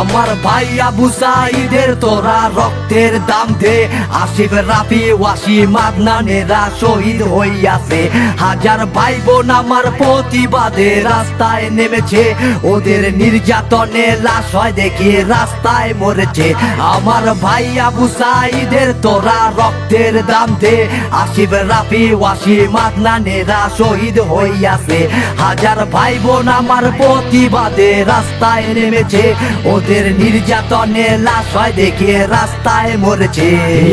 আমার ভাই আবু সাঈদের তোরা রক্তের দাম দে। আসিফ, রাফি, ওয়াসিম, আদনানেরা শহীদ হইয়াছে। হাজার ভাই বোন আমার প্রতিবাদে রাস্তায় নেমেছে। ওদের নির্যাতনে লাশ হয় দেখে রাস্তায় মরেছে। আমার ভাই আবু সাঈদের তোরা রক্তের দাম দে। আসিফ, রাফি, ওয়াসিম, আদনানেরা শহীদ হইয়াছে। হাজার ভাই বোন আমার প্রতিবাদে রাস্তায় নেমেছে। ওদের নির্যাতনে লাশ হয় দেখে রাস্তায় মরেছে।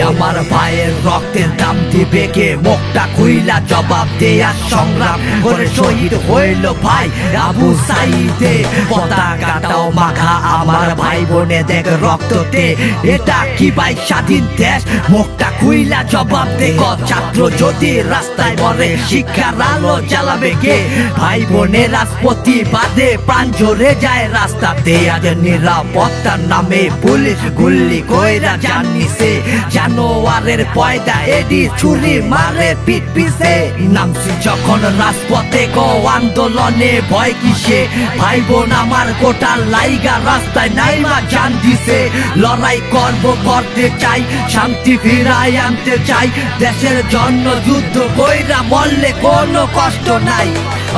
আমার ভাইয়ের রক্তের দাম দিবে কে? মুখটা খুইলা জবাব দেয়া সংগ্রাম করে শহীদ হইল ভাই আবু সাঈদে। পতাকাটাও মাখা আমার ভাই বোনে দেখ রক্ততে। এটা কি ভাই স্বাধীন দেশ? মুখটা খুইলা জবাব দে। ছাত্র যদি রাস্তায় মরে শিক্ষার আলো জ্বালাবে কে? ভাই বোনের রাজপতি বাদে প্রাণ ঝরে যায় রাস্তাতে। আজ নিরাপত্তার নামে পুলিশ গুল্লি কইরা জান নিছে। জানোয়ারের পয়দা এডি ছুরি মারে পিঠ পিছে। নামছি যখন রাজপথে গো আন্দোলনে ভয় কিসে? ভাই বোন আমার গোটা লাইগা রাস্তায় নাইমা জান দিছে। লড়াই করব করতে চাই, শান্তি ফিরাই আনতে চাই। দেশের জন্য যুদ্ধ কইরা মরলে কোনো কষ্ট নাই।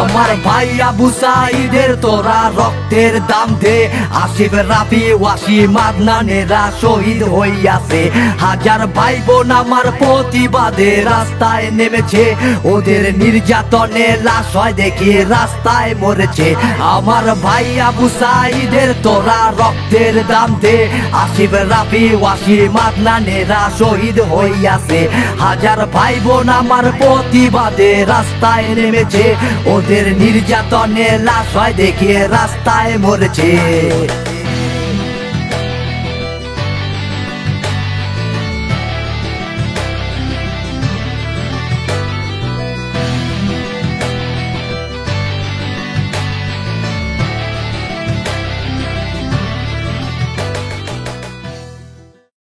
আমার ভাই আবু সাঈদের তোরা রক্তের দাম দে। আসিফ, রাফি, ওয়াসিম, আদনানেরা শহীদ হইয়াছে। হাজার ভাই বোন আমার প্রতিবাদে রাস্তায় নেমেছে। ওদের নির্যাতনে লাশ হয় দেখে রাস্তায় মরেছে। আমার ভাই আবু সাঈদের তোরা রক্তের দাম দে। আসিফ, রাফি, ওয়াসিম, আদনানেরা শহীদ হইয়াছে। হাজার ভাই বোন আমার প্রতিবাদে রাস্তায় নেমেছে। ওদের নির্যাতনে লাশ হয় দেখে রাস্তায় মরেছে।